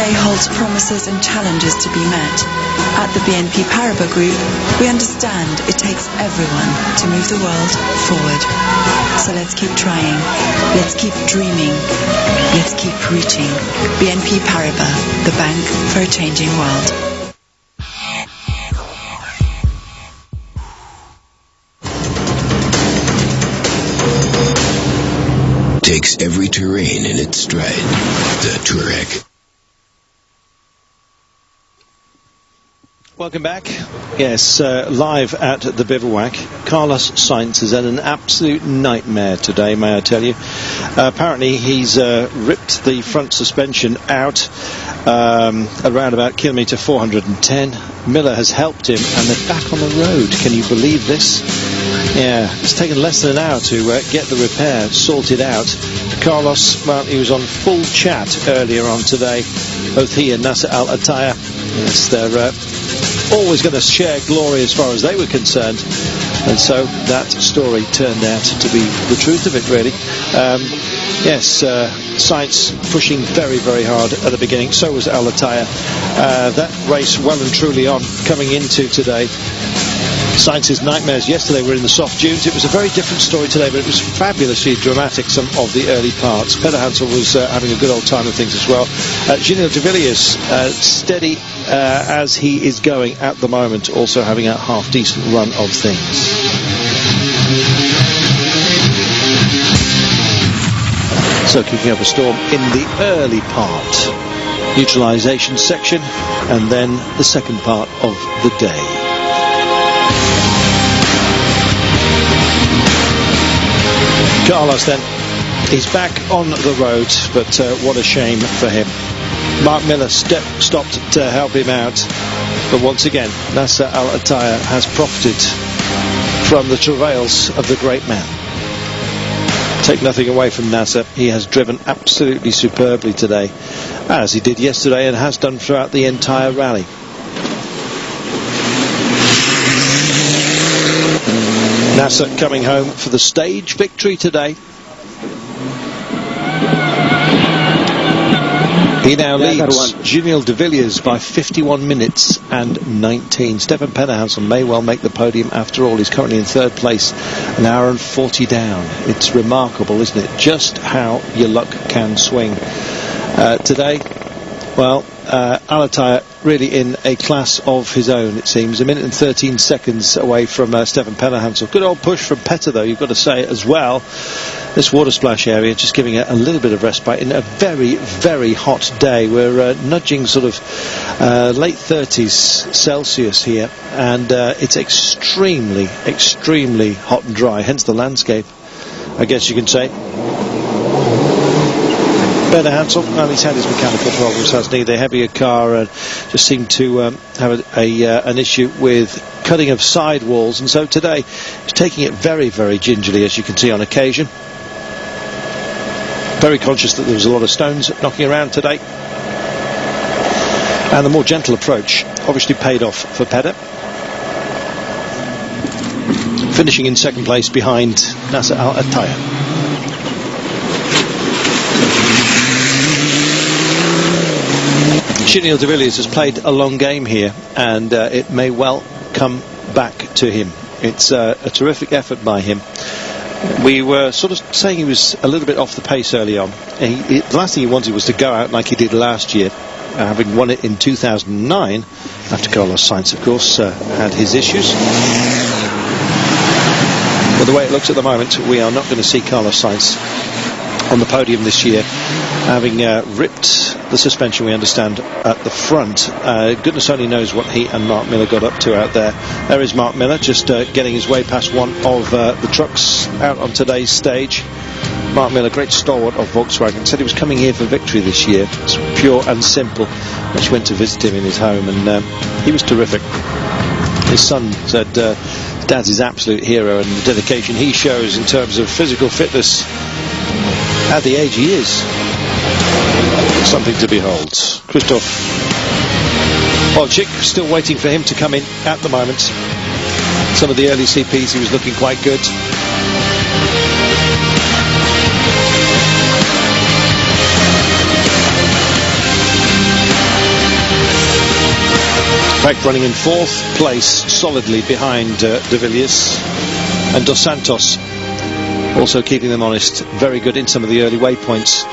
day holds promises and challenges to be met. At the BNP Paribas Group, we understand it takes everyone to move the world forward. So let's keep trying, let's keep dreaming, let's keep reaching. BNP Paribas, the bank for a changing world. Takes every terrain in its stride. The Touareg. Welcome back. Yes, live at the Bivouac. Carlos Sainz has had an absolute nightmare today, may I tell you. Apparently he's ripped the front suspension out around about kilometre 410. Miller has helped him and they're back on the road. Can you believe this? Yeah, it's taken less than an hour to get the repair sorted out. Carlos, well, he was on full chat earlier on today. Both he and Nasser Al-Attiyah, yes, they're always going to share glory as far as they were concerned. And so that story turned out to be the truth of it, really. Yes, Sainz pushing very, very hard at the beginning. So was Al-Attiyah. That race well and truly on coming into today. Sainz's nightmares yesterday were in the soft dunes. It was a very different story today, but it was fabulously dramatic, some of the early parts. Peter Hansel was having a good old time of things as well. Gilles de Villiers, steady as he is going at the moment, also having a half-decent run of things. So kicking up a storm in the early part. Neutralisation section, and then the second part of the day. Carlos then, he's back on the road, but what a shame for him. Mark Miller stopped to help him out, but once again, Nasser Al-Attiyah has profited from the travails of the great man. Take nothing away from Nasser, he has driven absolutely superbly today, as he did yesterday and has done throughout the entire rally. Nasser coming home for the stage victory today. He now leads Gilles de Villiers by 51 minutes and 19. Stefan Pennerhansel may well make the podium after all. He's currently in third place, an hour and 40 down. It's remarkable, isn't it? Just how your luck can swing. Today, well, Al-Attiyah really in a class of his own, it seems. A minute and 13 seconds away from Stefan Pennerhansel. Good old push from Petter, though, you've got to say as well. This water splash area just giving it a little bit of respite in a very, very hot day. We're nudging sort of late 30s Celsius here, and it's extremely, extremely hot and dry, hence the landscape, I guess you can say. Pennerhansel, well, he's had his mechanical problems, hasn't he? The heavier car just seemed to have an issue with cutting of sidewalls, and so today he's taking it very, very gingerly, as you can see on occasion. Very conscious that there was a lot of stones knocking around today. And the more gentle approach obviously paid off for Petter. Finishing in second place behind Nasser Al-Attiyah. Gilles de Villiers has played a long game here, and it may well come back to him. It's a terrific effort by him. We were sort of saying he was a little bit off the pace early on. The last thing he wanted was to go out like he did last year, having won it in 2009, after Carlos Sainz, of course, had his issues. But the way it looks at the moment, we are not going to see Carlos Sainz on the podium this year, having ripped the suspension, we understand, at the front. Goodness only knows what he and Mark Miller got up to out there. There is Mark Miller just getting his way past one of the trucks out on today's stage. Mark Miller, great stalwart of Volkswagen, said he was coming here for victory this year. It's pure and simple. I just went to visit him in his home, and he was terrific. His son said Dad's his absolute hero, and the dedication he shows in terms of physical fitness at the age he is, something to behold. Christoph Olczyk, still waiting for him to come in at the moment. Some of the early CPs he was looking quite good. fact, running in 4th place solidly behind De Villiers and Dos Santos, also keeping them honest. Very good in some of the early waypoints.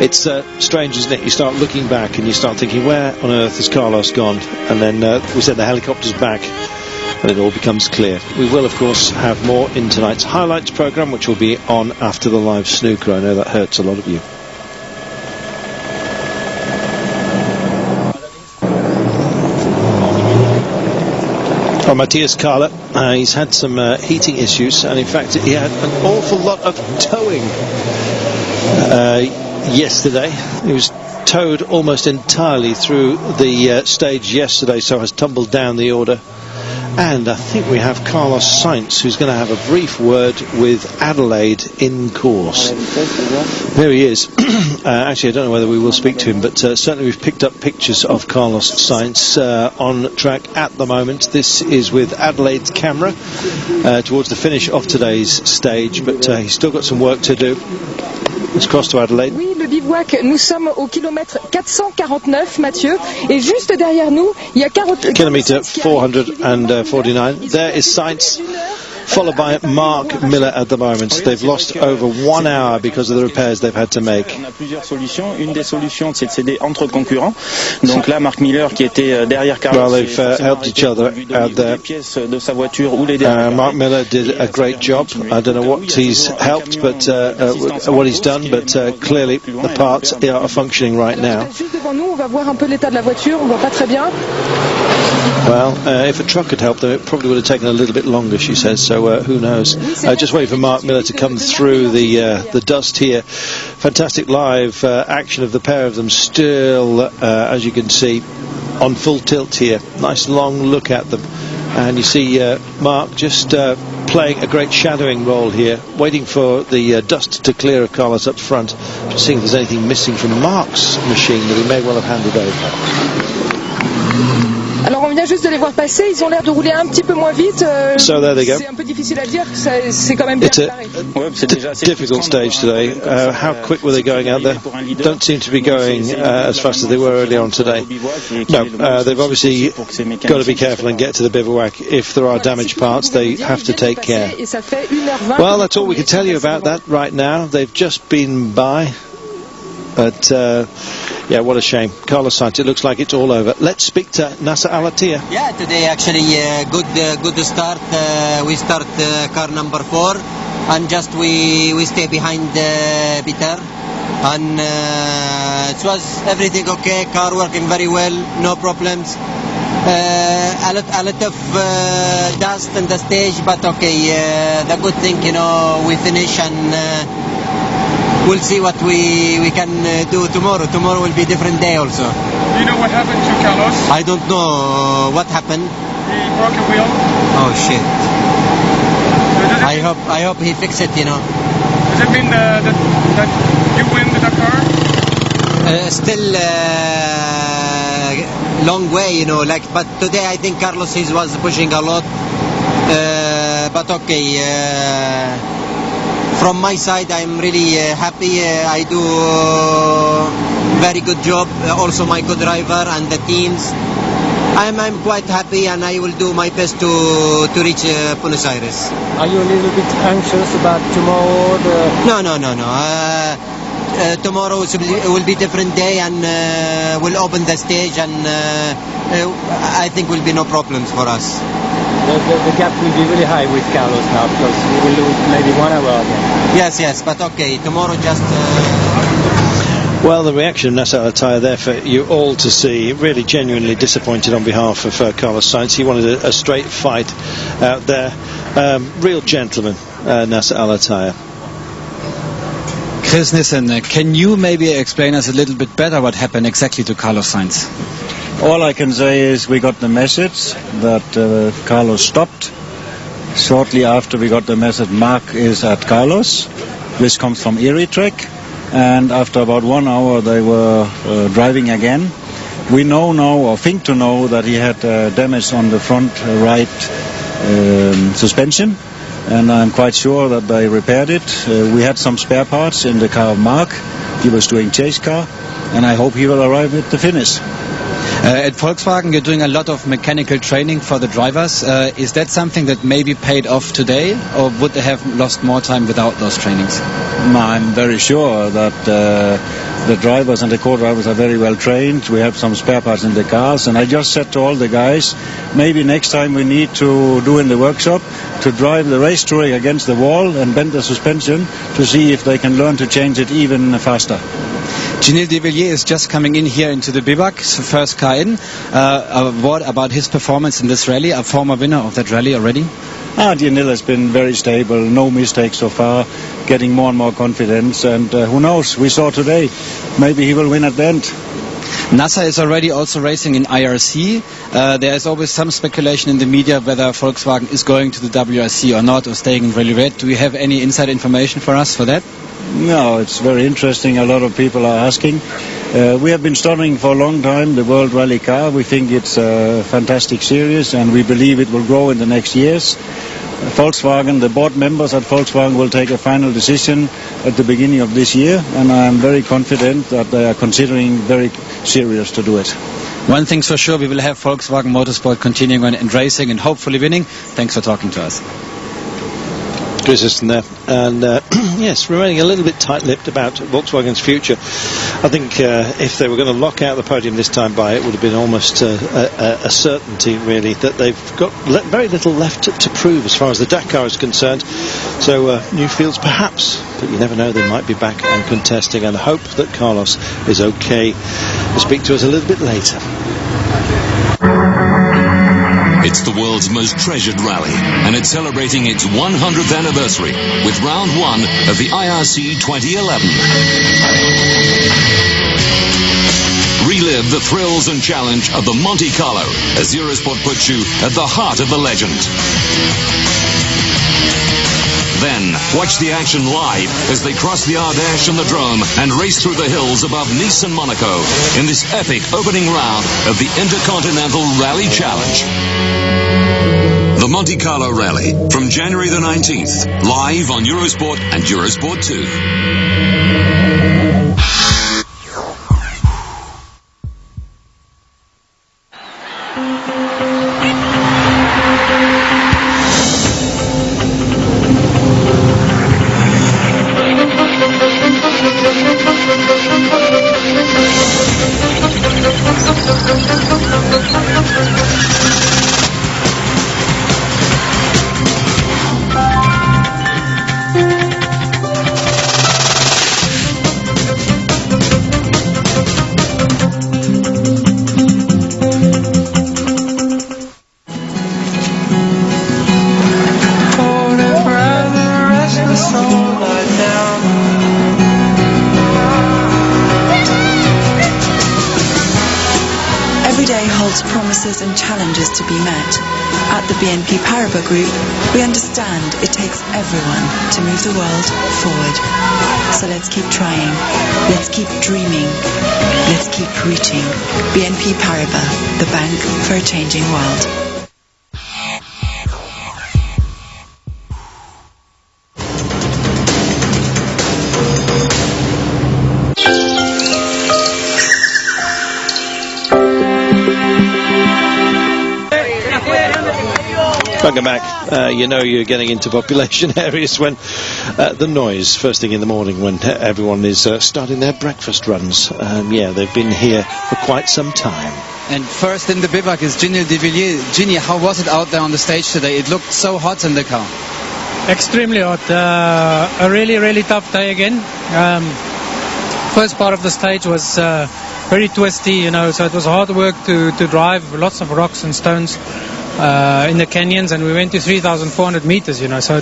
It's strange, isn't it? You start looking back and you start thinking, where on earth has Carlos gone? And then we send the helicopters back and it all becomes clear. We will, of course, have more in tonight's highlights programme, which will be on after the live snooker. I know that hurts a lot of you. Oh, Matthias Kahler, he's had some heating issues, and in fact he had an awful lot of towing yesterday. He was towed almost entirely through the stage yesterday, so has tumbled down the order. And I think we have Carlos Sainz, who's going to have a brief word with Adelaide in course. There he is. Actually, I don't know whether we will speak to him, but certainly we've picked up pictures of Carlos Sainz on track at the moment. This is with Adelaide's camera towards the finish of today's stage, but he's still got some work to do. Let's cross to Adelaide. Oui, le bivouac, nous sommes au kilomètre 449, Mathieu, et juste derrière nous, il y a 40... Kilometre 449. There is Sainz, followed by Mark Miller at the moment. They've lost over 1 hour because of the repairs they've had to make. On a plusieurs solutions. Une des solutions, c'est de céder entre concurrents. Donc là, Mark Miller, qui était derrière Carlos, well, they've helped each other out there. De sa voiture ou les Mark Miller did a great job. I don't know what he's helped, but what he's done, but clearly the parts are functioning right now. Juste devant nous, on va voir un peu l'état de la voiture. On voit pas très bien. Well, if a truck had helped them, it probably would have taken a little bit longer, she says, so who knows. Just waiting for Mark Miller to come through the dust here. Fantastic live action of the pair of them, still, as you can see, on full tilt here. Nice long look at them. And you see Mark just playing a great shadowing role here, waiting for the dust to clear of Carlos up front, just seeing if there's anything missing from Mark's machine that he may well have handed over. Alors on vient juste de les voir passer, ils ont l'air de rouler un petit peu moins vite. So there they go. C'est un peu difficile à dire, c'est quand même bien préparé. It's a difficult stage today. How quick were they going out there? Don't seem to be going as fast as they were early on today. No, they've obviously got to be careful and get to the bivouac. If there are damaged parts, they have to take care. Well, that's all we can tell you about that right now. They've just been by. But, yeah, what a shame. Carlos Sainz, it looks like it's all over. Let's speak to Nasser Al-Attiyah. Yeah, today actually good start. We start car number 4 and just we stay behind Peter. And it was everything okay, car working very well, no problems. A lot of dust on the stage, but okay, the good thing, you know, we finish and we'll see what we can do tomorrow. Tomorrow will be a different day also. Do you know what happened to Carlos? I don't know what happened. He broke a wheel. Oh shit. I hope he fixed it, you know. Does it mean that you win the Dakar? Still long way, you know. But today I think Carlos was pushing a lot. But okay. From my side, I'm really happy. I do very good job. Also, my co-driver and the teams. I'm quite happy, and I will do my best to reach Buenos Aires. Are you a little bit anxious about tomorrow? No. Tomorrow will be a different day, and we'll open the stage, and I think will be no problems for us. The gap will be really high with Carlos now because we will lose maybe 1 hour again. Yes, but okay, tomorrow just... Well, the reaction of Nasser Al-Attiyah there for you all to see. Really genuinely disappointed on behalf of Carlos Sainz. He wanted a straight fight out there. Real gentleman, Nasser Al-Attiyah. Chris Nissen, can you maybe explain us a little bit better what happened exactly to Carlos Sainz? All I can say is we got the message that Carlos stopped. Shortly after we got the message, Mark is at Carlos. This comes from Erie Track. And after about 1 hour they were driving again. We know now, or think to know, that he had damage on the front right suspension. And I'm quite sure that they repaired it. We had some spare parts in the car of Mark. He was doing chase car. And I hope he will arrive at the finish. At Volkswagen, you're doing a lot of mechanical training for the drivers. Is that something that maybe paid off today, or would they have lost more time without those trainings? No, I'm very sure that the drivers and the co-drivers are very well trained. We have some spare parts in the cars, and I just said to all the guys, maybe next time we need to do in the workshop to drive the race touring against the wall and bend the suspension to see if they can learn to change it even faster. Gilles de Villiers is just coming in here into the bivouac, first car in. What about his performance in this rally, a former winner of that rally already? Gilles has been very stable, no mistakes so far, getting more and more confidence, and who knows, we saw today, maybe he will win at the end. Nasser is already also racing in IRC. There is always some speculation in the media whether Volkswagen is going to the WRC or not, or staying in Rally Red. Do you have any inside information for us for that? No, it's very interesting. A lot of people are asking. We have been studying for a long time the World Rally Car. We think it's a fantastic series, and we believe it will grow in the next years. Volkswagen, the board members at Volkswagen will take a final decision at the beginning of this year, and I am very confident that they are considering very serious to do it. One thing's for sure, we will have Volkswagen Motorsport continuing on and racing and hopefully winning. Thanks for talking to us. Good assistant there, and yes, remaining a little bit tight-lipped about Volkswagen's future. I think if they were going to lock out the podium this time by, it would have been almost a certainty, really, that they've got very little left to prove as far as the Dakar is concerned. So new fields perhaps, but you never know, they might be back and contesting, and hope that Carlos is okay. He'll speak to us a little bit later. It's the world's most treasured rally, and it's celebrating its 100th anniversary with round one of the IRC 2011. Relive the thrills and challenge of the Monte Carlo as Eurosport puts you at the heart of the legend. Then, watch the action live as they cross the Ardèche and the Drôme and race through the hills above Nice and Monaco in this epic opening round of the Intercontinental Rally Challenge. The Monte Carlo Rally from January the 19th, live on Eurosport and Eurosport 2. Promises and challenges to be met. At the BNP Paribas Group, we understand it takes everyone to move the world forward. So let's keep trying, let's keep dreaming, let's keep reaching. BNP Paribas, the bank for a changing world. Welcome back. You know you're getting into population areas when the noise first thing in the morning when everyone is starting their breakfast runs. Yeah, they've been here for quite some time. And first in the bivouac is Gilles de Villiers. Ginny, how was it out there on the stage today? It looked so hot in the car. Extremely hot. A really tough day again. First part of the stage was very twisty, you know, so it was hard work to drive, lots of rocks and stones in the canyons, and we went to 3,400 meters, you know, so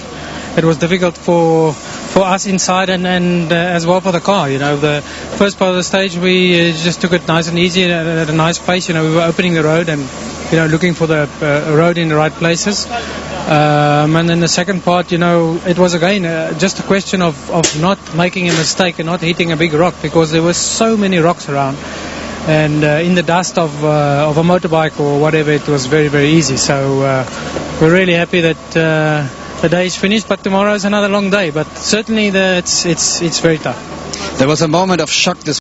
it was difficult for us inside and as well for the car, you know. The first part of the stage we just took it nice and easy at a nice pace, you know. We were opening the road and, you know, looking for the road in the right places. And then the second part, you know, it was again just a question of not making a mistake and not hitting a big rock, because there were so many rocks around. And in the dust of a motorbike or whatever, it was very easy. So we're really happy that the day is finished, but tomorrow is another long day. But certainly it's very tough. There was a moment of shock this